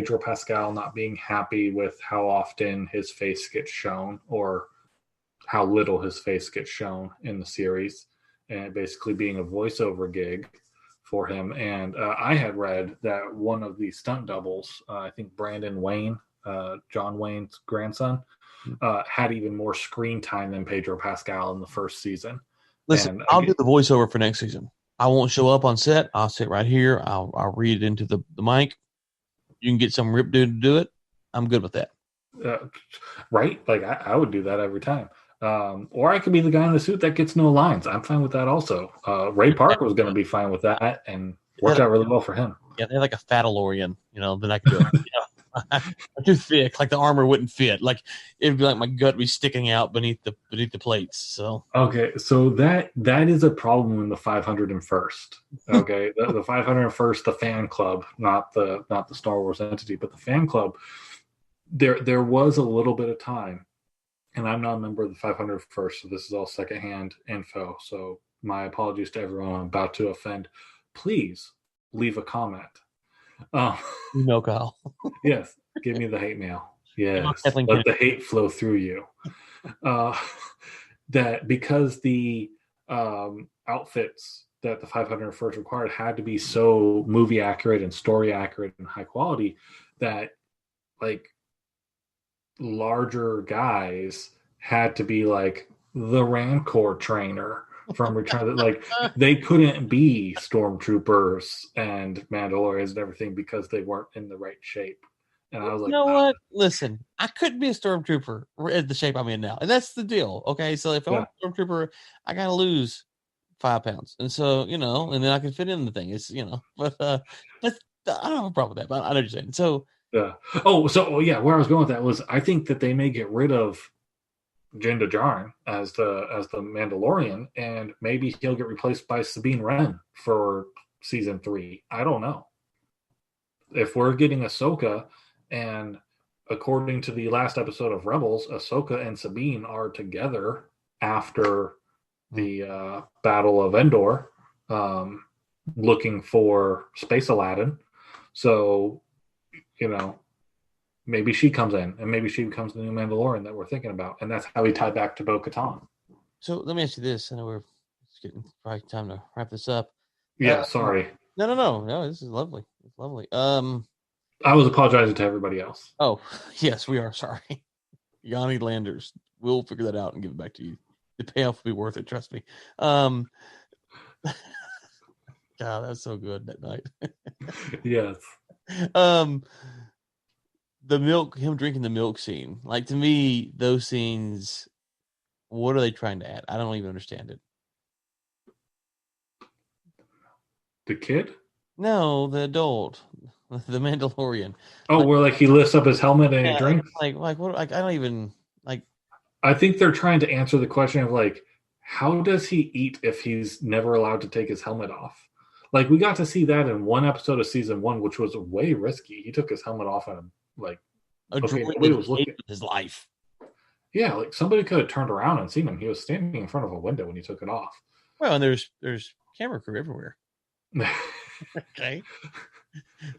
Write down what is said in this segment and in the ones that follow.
Pedro Pascal not being happy with how often his face gets shown or how little his face gets shown in the series, and basically being a voiceover gig for him. And I had read that one of the stunt doubles, I think Brandon Wayne, John Wayne's grandson, had even more screen time than Pedro Pascal in the first season. Listen, And I'll do the voiceover for next season. I won't show up on set. I'll sit right here. I'll read it into the mic. You can get some rip dude to do it. I'm good with that. Right? Like I would do that every time. Or I could be the guy in the suit that gets no lines. I'm fine with that also. Ray Park was going to be fine with that and worked out really well for him. Yeah, they're like a Fatalorian, then I could do it. I'm too thick, like the armor wouldn't fit. Like it'd be like my gut be sticking out beneath the plates. So okay, so that is a problem in the 501st. Okay, the 501st, the fan club, not the Star Wars entity, but the fan club. There was a little bit of time, and I'm not a member of the 501st, so this is all secondhand info. So my apologies to everyone I'm about to offend. Please leave a comment. Kyle. Yes, give me the hate mail. Yes, let the hate flow through you. That because the outfits that the 501st required had to be so movie accurate and story accurate and high quality that like larger guys had to be like the Rancor trainer from Return. Like they couldn't be stormtroopers and Mandalorians and everything because they weren't in the right shape. And I was like, you know what? Listen, I couldn't be a stormtrooper at the shape I'm in now, and that's the deal. Okay, so if I want a stormtrooper, I gotta lose 5 pounds, and so and then I can fit in the thing. It's but I don't have a problem with that. But I know what you're saying. So yeah. Where I was going with that was I think that they may get rid of Din Djarin as the Mandalorian, and maybe he'll get replaced by Sabine Wren for season 3. I don't know. If we're getting Ahsoka, and according to the last episode of Rebels, Ahsoka and Sabine are together after the Battle of Endor, looking for Space Aladdin. So, maybe she comes in, and maybe she becomes the new Mandalorian that we're thinking about, and that's how we tie back to Bo-Katan. So let me ask you this. I know it's getting probably time to wrap this up. Yeah, sorry. No. This is lovely. It's lovely. I was apologizing to everybody else. Oh, yes, we are sorry. Yanni Landers. We'll figure that out and give it back to you. The payoff will be worth it, trust me. God, that's so good that night. Yes. The milk, him drinking the milk scene. Like, to me, those scenes, what are they trying to add? I don't even understand it. The kid? No, the adult. The Mandalorian. Oh, where like he lifts up his helmet and he drinks? Like what? Like I don't even like. I think they're trying to answer the question of like, how does he eat if he's never allowed to take his helmet off? Like we got to see that in one episode of season 1, which was way risky. He took his helmet off and nobody was looking at his life. Yeah, like somebody could have turned around and seen him. He was standing in front of a window when he took it off. Well, and there's camera crew everywhere. Okay.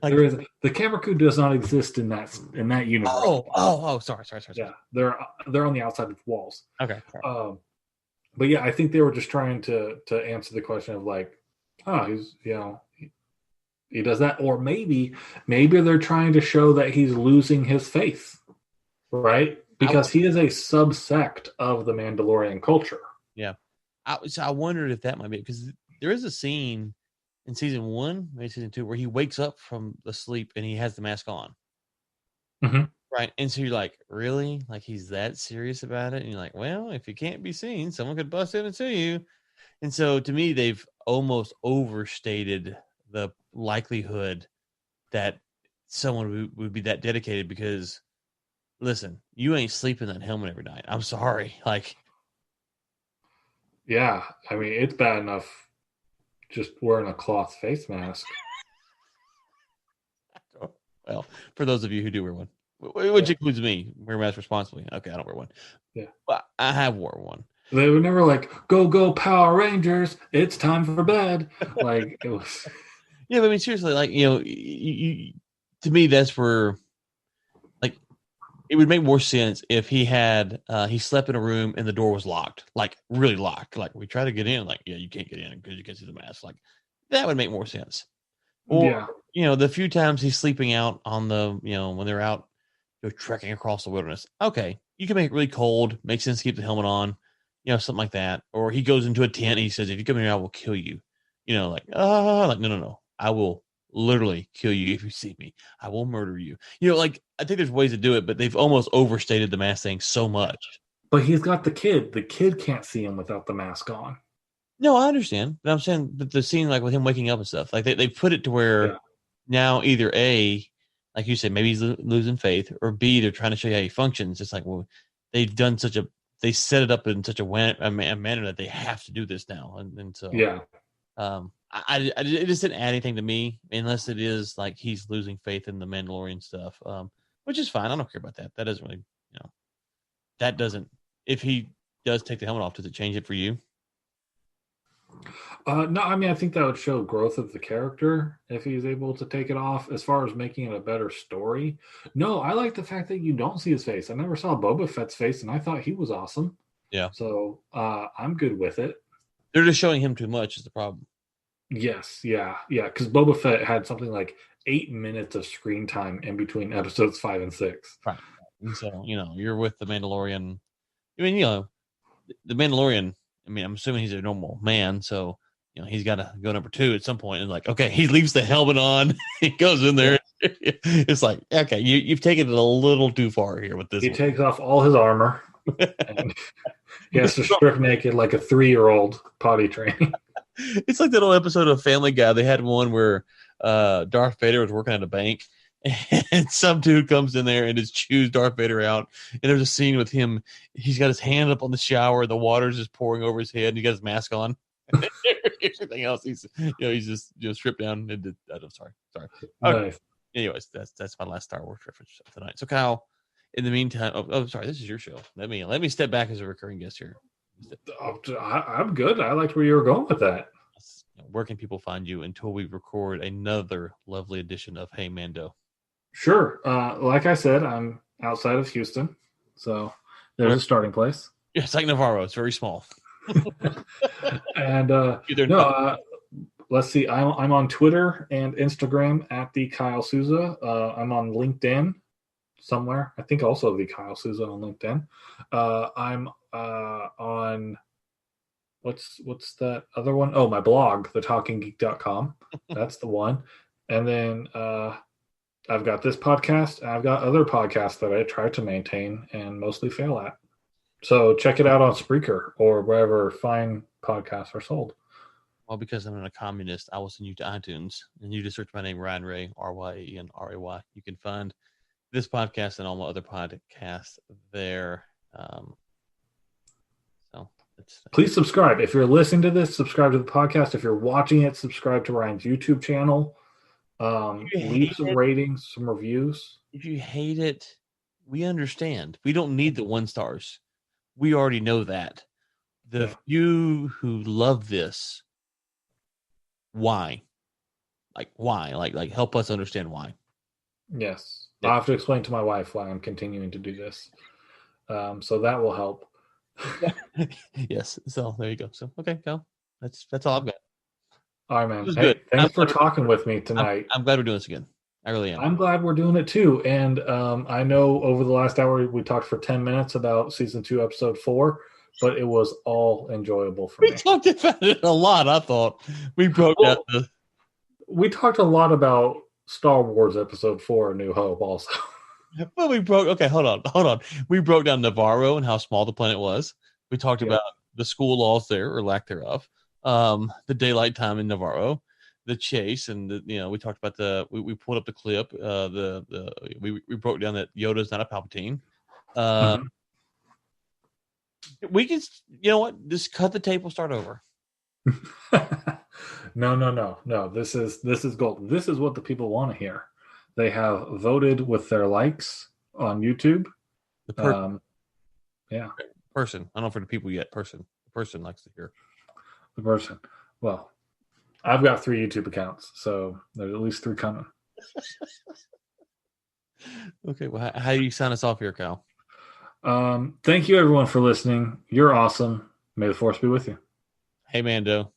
Like, the camera crew does not exist in that universe. Oh, sorry. Yeah, they're on the outside of walls. Okay. But yeah, I think they were just trying to answer the question of like, he's he does that, or maybe they're trying to show that he's losing his faith, right? Because he is a subsect of the Mandalorian culture. Yeah, I wondered if that might be because there is a scene in season 1, maybe season 2, where he wakes up from the sleep and he has the mask on. Mm-hmm. Right. And so you're like, really? Like he's that serious about it? And you're like, well, if you can't be seen, someone could bust in and see you. And so to me, they've almost overstated the likelihood that someone would be that dedicated because, listen, you ain't sleeping in that helmet every night. I'm sorry. Like, yeah, I mean, it's bad enough just wearing a cloth face mask. Well, for those of you who do wear one, which includes me, wear a mask responsibly. Okay, I don't wear one. Yeah. But I have worn one. They were never like, go Power Rangers, it's time for bed. Like, it was... Yeah, but I mean, seriously, like, you to me, that's where, like, it would make more sense if he had he slept in a room and the door was locked, like really locked. Like we try to get in, like, yeah, you can't get in because you can see the mask. Like that would make more sense. Or Yeah. the few times he's sleeping out on the when they're out trekking across the wilderness. Okay, you can make it really cold. Makes sense to keep the helmet on, something like that. Or he goes into a tent and he says, "If you come here, I will kill you." Like no, I will literally kill you if you see me. I will murder you. Like I think there's ways to do it, but they've almost overstated the mask thing so much. But he's got the kid. The kid can't see him without the mask on. No, I understand, but I'm saying, but the scene like with him waking up and stuff, like they put it to where Yeah. now either A, like you said, maybe he's losing faith, or B, they're trying to show you how he functions. It's like, well, they've done they set it up in such a manner that they have to do this now, and so Yeah. it just didn't add anything to me unless it is like he's losing faith in the Mandalorian stuff, which is fine. I don't care about that. That doesn't really, that doesn't. If he does take the helmet off, does it change it for you? No, I mean, I think that would show growth of the character if he's able to take it off. As far as making it a better story, no, I like the fact that you don't see his face. I never saw Boba Fett's face, and I thought he was awesome. Yeah. So I'm good with it. They're just showing him too much is the problem. Yes, yeah. Because Boba Fett had something like 8 minutes of screen time in between episodes 5 and 6. Right. And so you're with the Mandalorian. I mean, the Mandalorian. I mean, I'm assuming he's a normal man, so he's got to go number 2 at some point. And like, okay, he leaves the helmet on. He goes in there. Yeah. It's like, okay, you've taken it a little too far here with this. He takes off all his armor. And he has to strip naked like a 3-year-old potty training. It's like that old episode of Family Guy. They had one where Darth Vader was working at a bank, and some dude comes in there and just chews Darth Vader out. And there's a scene with him. He's got his hand up on the shower. The water's just pouring over his head. And he got his mask on. Everything else, he's just stripped down. And I'm sorry. Nice. Anyways, that's my last Star Wars reference tonight. So Kyle, in the meantime, sorry, this is your show. Let me step back as a recurring guest here. I'm good. I liked where you were going with that. Where can people find you until we record another lovely edition of Hey Mando? Sure. Like I said, I'm outside of Houston, so there's a starting place. Yeah, it's like Nevarro. It's very small. And let's see. I'm on Twitter and Instagram at the Kyle Souza. I'm on LinkedIn somewhere. I think also the Kyle Souza on LinkedIn. I'm on what's that other one? Oh, my blog, thetalkinggeek.com. That's the one. And then I've got this podcast, and I've got other podcasts that I try to maintain and mostly fail at. So check it out on Spreaker or wherever fine podcasts are sold. Well, because I'm not a communist, I will send you to iTunes, and you just search my name, Ryan Ray, RYANRAY. You can find this podcast and all my other podcasts there. Please subscribe. If you're listening to this, subscribe to the podcast. If you're watching it, subscribe to Ryan's YouTube channel. Leave some ratings, some reviews. If you hate it, we understand. We don't need the 1 stars. We already know that. The few who love this, why? Like why? Like help us understand why. Yes. I'll have to explain to my wife why I'm continuing to do this. So that will help. Yes. So there you go. So okay, go. That's all I've got. All right, man. Hey, thanks for talking with me tonight. I'm glad we're doing this again. I really am. I'm glad we're doing it too. And I know over the last hour we talked for 10 minutes about season 2, episode 4, but it was all enjoyable for me. We talked about it a lot. I thought we broke down. We talked a lot about Star Wars episode 4, A New Hope also. But we broke. Okay, hold on. We broke down Nevarro and how small the planet was. We talked about the school laws there or lack thereof. The daylight time in Nevarro, the chase, and we talked about we pulled up the clip. We broke down that Yoda's not a Palpatine. We can, you know what? Just cut the tape. We'll start over. No. This is gold. This is what the people want to hear. They have voted with their likes on YouTube. The person. Yeah. Person. I don't know for the people yet. Person. The person likes to hear. The person. Well, I've got 3 YouTube accounts, so there's at least 3 coming. Okay, well, how do you sign us off here, Kyle? Thank you everyone for listening. You're awesome. May the force be with you. Hey, Mando.